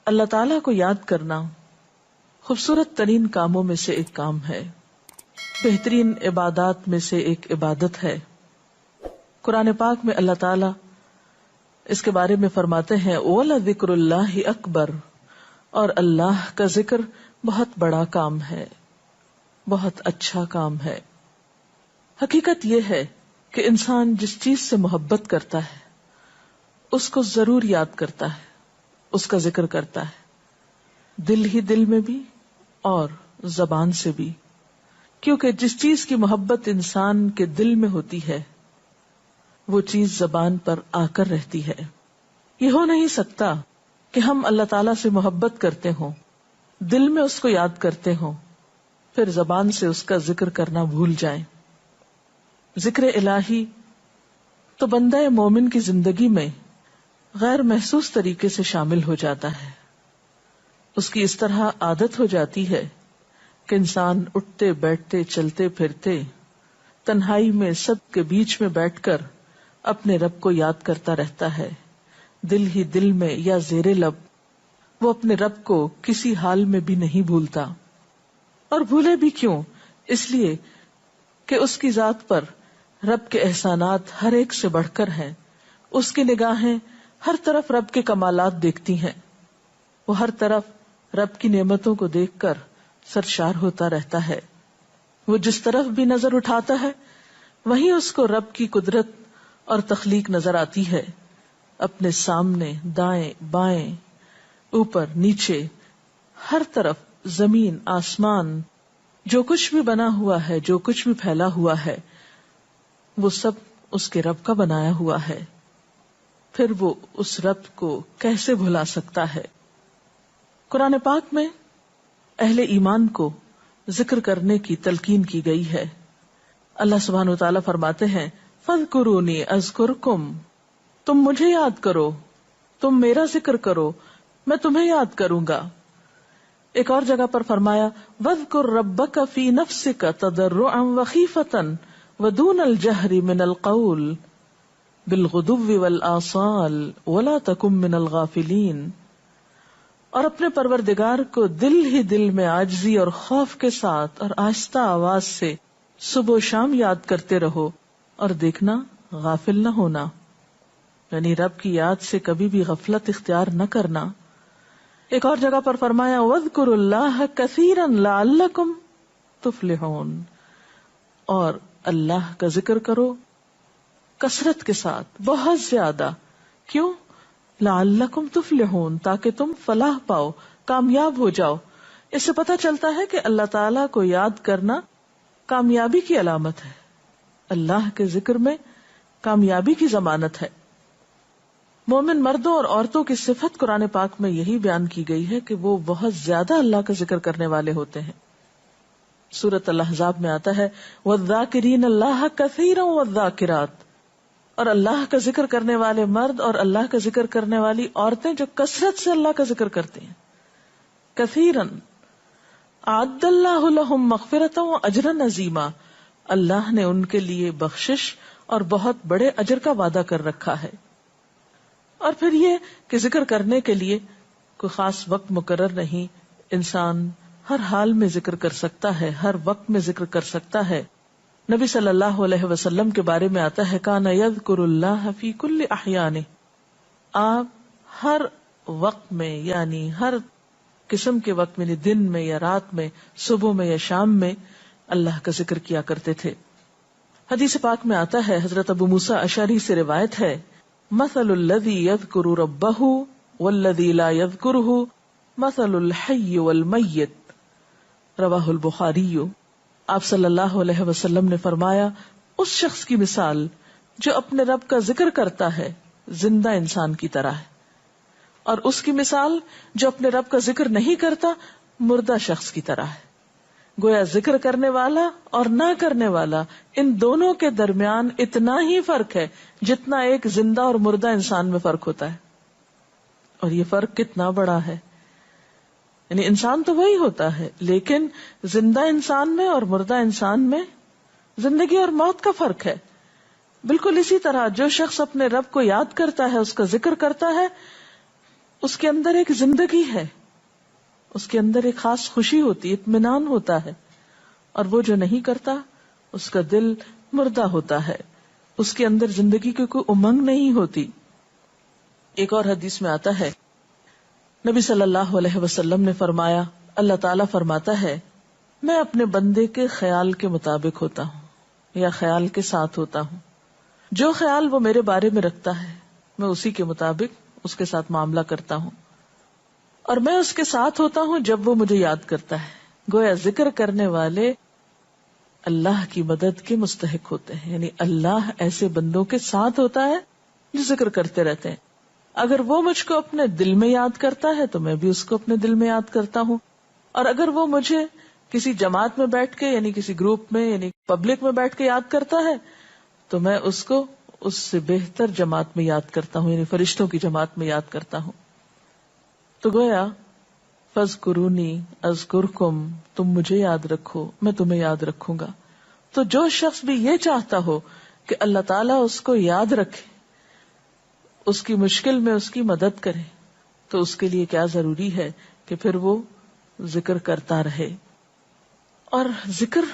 اللہ تعالیٰ کو یاد کرنا خوبصورت ترین کاموں میں سے ایک کام ہے، بہترین عبادات میں سے ایک عبادت ہے۔ قرآن پاک میں اللہ تعالیٰ اس کے بارے میں فرماتے ہیں وَلَذِكْرُ اللَّهِ أَكْبَرُ، اور اللہ کا ذکر بہت بڑا کام ہے، بہت اچھا کام ہے۔ حقیقت یہ ہے کہ انسان جس چیز سے محبت کرتا ہے اس کو ضرور یاد کرتا ہے، اس کا ذکر کرتا ہے، دل ہی دل میں بھی اور زبان سے بھی، کیونکہ جس چیز کی محبت انسان کے دل میں ہوتی ہے وہ چیز زبان پر آ کر رہتی ہے۔ یہ ہو نہیں سکتا کہ ہم اللہ تعالیٰ سے محبت کرتے ہوں، دل میں اس کو یاد کرتے ہوں، پھر زبان سے اس کا ذکر کرنا بھول جائیں۔ ذکر الہی تو بندہ مومن کی زندگی میں غیر محسوس طریقے سے شامل ہو جاتا ہے، اس کی اس طرح عادت ہو جاتی ہے کہ انسان اٹھتے بیٹھتے چلتے پھرتے تنہائی میں سب کے بیچ میں بیٹھ کر اپنے رب کو یاد کرتا رہتا ہے، دل ہی دل میں یا زیر لب وہ اپنے رب کو کسی حال میں بھی نہیں بھولتا۔ اور بھولے بھی کیوں؟ اس لیے کہ اس کی ذات پر رب کے احسانات ہر ایک سے بڑھ کر ہیں، اس کی نگاہیں ہر طرف رب کے کمالات دیکھتی ہیں، وہ ہر طرف رب کی نعمتوں کو دیکھ کر سرشار ہوتا رہتا ہے۔ وہ جس طرف بھی نظر اٹھاتا ہے وہیں اس کو رب کی قدرت اور تخلیق نظر آتی ہے، اپنے سامنے، دائیں بائیں، اوپر نیچے، ہر طرف زمین آسمان، جو کچھ بھی بنا ہوا ہے، جو کچھ بھی پھیلا ہوا ہے، وہ سب اس کے رب کا بنایا ہوا ہے۔ پھر وہ اس رب کو کیسے بھلا سکتا ہے؟ قرآن پاک میں اہل ایمان کو ذکر کرنے کی تلقین کی گئی ہے۔ اللہ سبحانہ وتعالیٰ فرماتے ہیں فَاذْكُرُونِي أَذْكُرْكُمْ، تم مجھے یاد کرو، تم میرا ذکر کرو، میں تمہیں یاد کروں گا۔ ایک اور جگہ پر فرمایا وَاذْكُرْ رَبَّكَ فِي نَفْسِكَ تَضَرُّعًا وَخِيفَةً وَدُونَ الْجَهْرِ مِنَ الْقَوْلِ بِالْغُدُوِّ وَالْآصَالِ وَلَا تَكُن مِّنَ الْغَافِلِينَ، اور اپنے پروردگار کو دل ہی دل میں عاجزی اور خوف کے ساتھ اور آہستہ آواز سے صبح و شام یاد کرتے رہو، اور دیکھنا غافل نہ ہونا، یعنی رب کی یاد سے کبھی بھی غفلت اختیار نہ کرنا۔ ایک اور جگہ پر فرمایا وَاذْكُرُوا اللَّهَ كَثِيرًا لَعَلَّكُمْ تُفْلِحُونَ، اور اللہ کا ذکر کرو کثرت کے ساتھ، بہت زیادہ۔ کیوں؟ لَعَلَّكُمْ تُفْلِحُونَ، تاکہ تم فلاح پاؤ، کامیاب ہو جاؤ۔ اس سے پتہ چلتا ہے کہ اللہ تعالیٰ کو یاد کرنا کامیابی کی علامت ہے، اللہ کے ذکر میں کامیابی کی ضمانت ہے۔ مومن مردوں اور عورتوں کی صفت قرآن پاک میں یہی بیان کی گئی ہے کہ وہ بہت زیادہ اللہ کا ذکر کرنے والے ہوتے ہیں۔ سورۃ الاحزاب میں آتا ہے وَالذَّاكِرِينَ اللَّهَ كَثِيرًا وَالذَّاكِرَاتِ، اور اللہ کا ذکر کرنے والے مرد اور اللہ کا ذکر کرنے والی عورتیں جو کثرت سے اللہ کا ذکر کرتے ہیں۔ کثیرن اعد اللہ لہم مغفرۃ واجرا عظیما، اللہ نے ان کے لیے بخشش اور بہت بڑے اجر کا وعدہ کر رکھا ہے۔ اور پھر یہ کہ ذکر کرنے کے لیے کوئی خاص وقت مقرر نہیں، انسان ہر حال میں ذکر کر سکتا ہے، ہر وقت میں ذکر کر سکتا ہے۔ نبی صلی اللہ علیہ وسلم کے بارے میں آتا ہے کان یذکر اللہ فی کل احیانہ، آپ ہر وقت میں، یعنی ہر قسم کے وقت میں، دن میں یا رات میں، صبح میں یا شام میں اللہ کا ذکر کیا کرتے تھے۔ حدیث پاک میں آتا ہے، حضرت ابو موسیٰ اشعری سے روایت ہے مثل الذی یذکر ربہ والذی لا یذکرہ مثل الحی والمیت، رواہ البخاری۔ آپ صلی اللہ علیہ وسلم نے فرمایا اس شخص کی مثال جو اپنے رب کا ذکر کرتا ہے زندہ انسان کی طرح ہے، اور اس کی مثال جو اپنے رب کا ذکر نہیں کرتا مردہ شخص کی طرح ہے۔ گویا ذکر کرنے والا اور نہ کرنے والا، ان دونوں کے درمیان اتنا ہی فرق ہے جتنا ایک زندہ اور مردہ انسان میں فرق ہوتا ہے۔ اور یہ فرق کتنا بڑا ہے، یعنی انسان تو وہی ہوتا ہے، لیکن زندہ انسان میں اور مردہ انسان میں زندگی اور موت کا فرق ہے۔ بالکل اسی طرح جو شخص اپنے رب کو یاد کرتا ہے، اس کا ذکر کرتا ہے، اس کے اندر ایک زندگی ہے، اس کے اندر ایک خاص خوشی ہوتی ہے، اطمینان ہوتا ہے، اور وہ جو نہیں کرتا اس کا دل مردہ ہوتا ہے، اس کے اندر زندگی کی کوئی امنگ نہیں ہوتی. ایک اور حدیث میں آتا ہے، نبی صلی اللہ علیہ وسلم نے فرمایا، اللہ تعالیٰ فرماتا ہے میں اپنے بندے کے خیال کے مطابق ہوتا ہوں یا خیال کے ساتھ ہوتا ہوں. جو خیال وہ میرے بارے میں رکھتا ہے میں اسی کے مطابق اس کے ساتھ معاملہ کرتا ہوں، اور میں اس کے ساتھ ہوتا ہوں جب وہ مجھے یاد کرتا ہے. گویا ذکر کرنے والے اللہ کی مدد کے مستحق ہوتے ہیں، یعنی اللہ ایسے بندوں کے ساتھ ہوتا ہے جو ذکر کرتے رہتے ہیں. اگر وہ مجھ کو اپنے دل میں یاد کرتا ہے تو میں بھی اس کو اپنے دل میں یاد کرتا ہوں، اور اگر وہ مجھے کسی جماعت میں بیٹھ کے یعنی کسی گروپ میں یعنی پبلک میں بیٹھ کے یاد کرتا ہے تو میں اس کو اس سے بہتر جماعت میں یاد کرتا ہوں، یعنی فرشتوں کی جماعت میں یاد کرتا ہوں. تو گویا فاذکرونی اذکرکم، تم مجھے یاد رکھو میں تمہیں یاد رکھوں گا. تو جو شخص بھی یہ چاہتا ہو کہ اللہ تعالیٰ اس کو یاد رکھے، اس کی مشکل میں اس کی مدد کرے، تو اس کے لیے کیا ضروری ہے کہ پھر وہ ذکر کرتا رہے. اور ذکر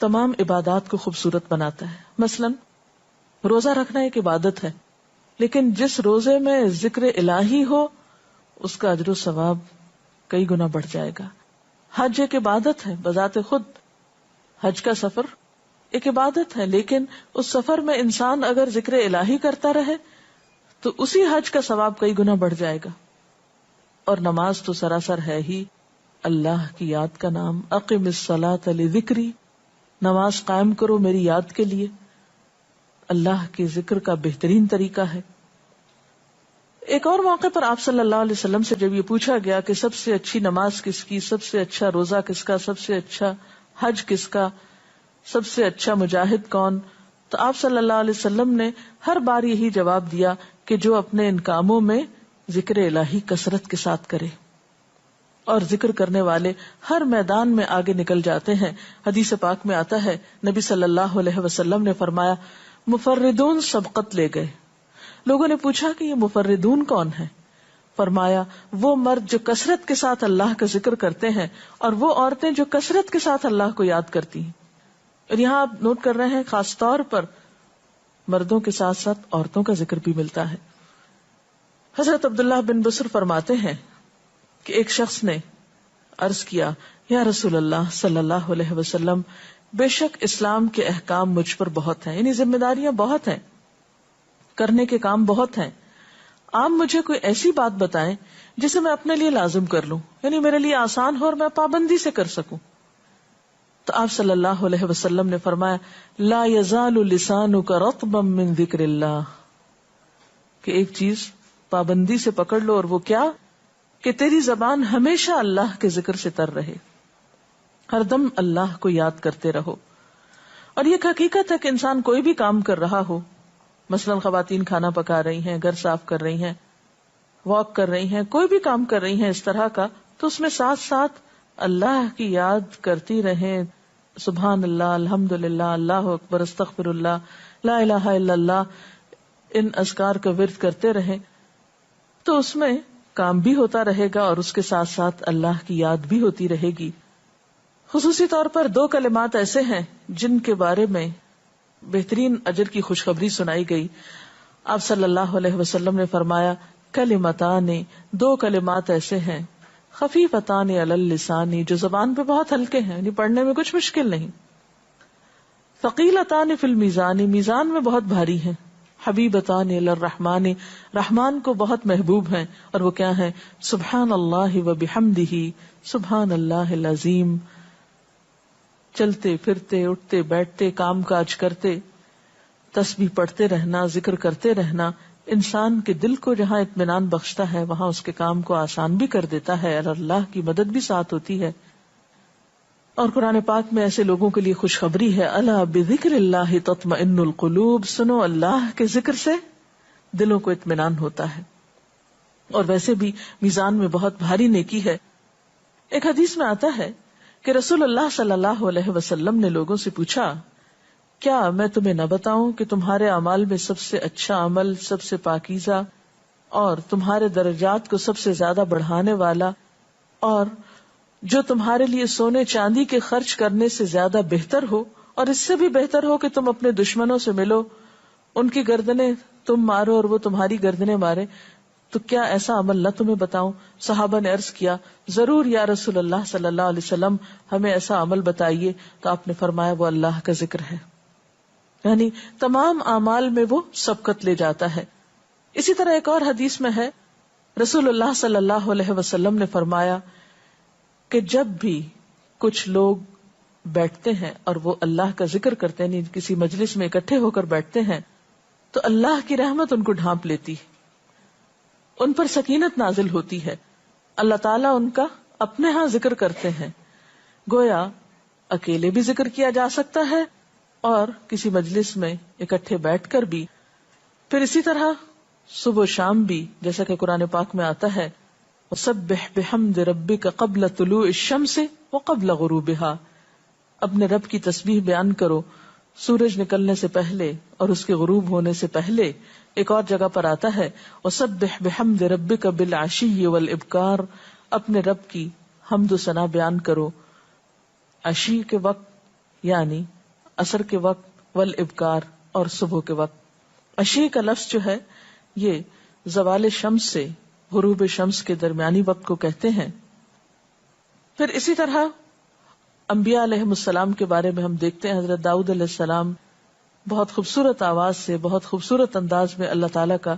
تمام عبادات کو خوبصورت بناتا ہے. مثلا روزہ رکھنا ایک عبادت ہے، لیکن جس روزے میں ذکر الہی ہو اس کا اجر و ثواب کئی گنا بڑھ جائے گا. حج ایک عبادت ہے بذات خود، حج کا سفر ایک عبادت ہے، لیکن اس سفر میں انسان اگر ذکر الہی کرتا رہے تو اسی حج کا ثواب کئی گنا بڑھ جائے گا. اور نماز تو سراسر ہے ہی اللہ کی یاد کا نام. اقم الصلاۃ لذکری، نماز قائم کرو میری یاد کے لیے. اللہ کے ذکر کا بہترین طریقہ ہے. ایک اور موقع پر آپ صلی اللہ علیہ وسلم سے جب یہ پوچھا گیا کہ سب سے اچھی نماز کس کی، سب سے اچھا روزہ کس کا، سب سے اچھا حج کس کا، سب سے اچھا مجاہد کون، تو آپ صلی اللہ علیہ وسلم نے ہر بار یہی جواب دیا کہ جو اپنے ان کاموں میں ذکر الہی کثرت کے ساتھ کرے. اور ذکر کرنے والے ہر میدان میں آگے نکل جاتے ہیں. حدیث پاک میں آتا ہے نبی صلی اللہ علیہ وسلم نے فرمایا مفردون سبقت لے گئے. لوگوں نے پوچھا کہ یہ مفردون کون ہے؟ فرمایا وہ مرد جو کثرت کے ساتھ اللہ کا ذکر کرتے ہیں اور وہ عورتیں جو کثرت کے ساتھ اللہ کو یاد کرتی ہیں. اور یہاں آپ نوٹ کر رہے ہیں خاص طور پر مردوں کے ساتھ ساتھ عورتوں کا ذکر بھی ملتا ہے. حضرت عبداللہ بن بسر فرماتے ہیں کہ ایک شخص نے عرض کیا یا رسول اللہ صلی اللہ علیہ وسلم، بے شک اسلام کے احکام مجھ پر بہت ہیں، یعنی ذمہ داریاں بہت ہیں، کرنے کے کام بہت ہیں. آپ مجھے کوئی ایسی بات بتائیں جسے میں اپنے لیے لازم کر لوں، یعنی میرے لیے آسان ہو اور میں پابندی سے کر سکوں. تو آپ صلی اللہ علیہ وسلم نے فرمایا لا یزال لسانک رطبا من ذکر اللہ، کہ ایک چیز پابندی سے پکڑ لو، اور وہ کیا کہ تیری زبان ہمیشہ اللہ کے ذکر سے تر رہے، ہر دم اللہ کو یاد کرتے رہو. اور یہ حقیقت ہے کہ انسان کوئی بھی کام کر رہا ہو، مثلا خواتین کھانا پکا رہی ہیں، گھر صاف کر رہی ہیں، واک کر رہی ہیں، کوئی بھی کام کر رہی ہیں اس طرح کا، تو اس میں ساتھ ساتھ اللہ کی یاد کرتی رہیں. سبحان اللہ، الحمد للہ، اللہ اکبر، استغفر اللہ، لا الہ الا اللہ، ان اذکار کا ورد کرتے رہیں، تو اس میں کام بھی ہوتا رہے گا اور اس کے ساتھ ساتھ اللہ کی یاد بھی ہوتی رہے گی. خصوصی طور پر 2 کلمات ایسے ہیں جن کے بارے میں بہترین اجر کی خوشخبری سنائی گئی. آپ صلی اللہ علیہ وسلم نے فرمایا کلمتان، 2 کلمات ایسے ہیں خفیفتان علی اللسان، جو زبان پہ بہت ہلکے ہیں، یعنی پڑھنے میں کچھ مشکل نہیں. ثقیلتان فی المیزان، میزان میں بہت بھاری ہیں. حبیبتان الی الرحمن، رحمان کو بہت محبوب ہیں، اور وہ کیا ہیں؟ سبحان اللہ و بحمدہ، سبحان اللہ العظیم. چلتے پھرتے، اٹھتے بیٹھتے، کام کاج کرتے، تسبیح پڑھتے رہنا، ذکر کرتے رہنا انسان کے دل کو جہاں اطمینان بخشتا ہے وہاں اس کے کام کو آسان بھی کر دیتا ہے، اور اللہ کی مدد بھی ساتھ ہوتی ہے. اور قرآن پاک میں ایسے لوگوں کے لیے خوشخبری ہے، الا بذکر اللہ تطمئن القلوب، سنو اللہ کے ذکر سے دلوں کو اطمینان ہوتا ہے. اور ویسے بھی میزان میں بہت بھاری نیکی ہے. ایک حدیث میں آتا ہے کہ رسول اللہ صلی اللہ علیہ وسلم نے لوگوں سے پوچھا کیا میں تمہیں نہ بتاؤں کہ تمہارے اعمال میں سب سے اچھا عمل، سب سے پاکیزہ، اور تمہارے درجات کو سب سے زیادہ بڑھانے والا، اور جو تمہارے لیے سونے چاندی کے خرچ کرنے سے زیادہ بہتر ہو، اور اس سے بھی بہتر ہو کہ تم اپنے دشمنوں سے ملو، ان کی گردنیں تم مارو اور وہ تمہاری گردنیں مارے، تو کیا ایسا عمل نہ تمہیں بتاؤں؟ صحابہ نے عرض کیا، ضرور یا رسول اللہ صلی اللہ علیہ وسلم، ہمیں ایسا عمل بتائیے. تو آپ نے فرمایا وہ اللہ کا ذکر ہے. یعنی تمام اعمال میں وہ سبقت لے جاتا ہے. اسی طرح ایک اور حدیث میں ہے، رسول اللہ صلی اللہ علیہ وسلم نے فرمایا کہ جب بھی کچھ لوگ بیٹھتے ہیں اور وہ اللہ کا ذکر کرتے ہیں، یعنی کسی مجلس میں اکٹھے ہو کر بیٹھتے ہیں، تو اللہ کی رحمت ان کو ڈھانپ لیتی، ان پر سکینت نازل ہوتی ہے. اللہ تعالیٰ ان کا اپنے ہاں ذکر کرتے ہیں. گویا اکیلے بھی ذکر کیا جا سکتا ہے اور کسی مجلس میں اکٹھے بیٹھ کر بھی. پھر اسی طرح صبح و شام بھی، جیسا کہ قرآن پاک میں آتا ہے، وَسَبِّحْ بِحَمْدِ رَبِّكَ قَبْلَ طُلُوعِ الشَّمْسِ وَقَبْلَ غُرُوبِهَا، اپنے رب کی تسبیح بیان کرو سورج نکلنے سے پہلے اور اس کے غروب ہونے سے پہلے. ایک اور جگہ پر آتا ہے وَسَبِّحْ بِحَمْدِ رَبِّكَ بِالْعَشِيِّ وَالْإِبْكَارِ، اپنے رب کی حمد و ثنا بیان کرو عشی کے وقت یعنی عصر کے وقت، والابکار اور صبح کے وقت. عشی کا لفظ جو ہے یہ زوال شمس سے غروب شمس کے درمیانی وقت کو کہتے ہیں. پھر اسی طرح انبیاء علیہ السلام کے بارے میں ہم دیکھتے ہیں، حضرت داؤد علیہ السلام بہت خوبصورت آواز سے، بہت خوبصورت انداز میں اللہ تعالیٰ کا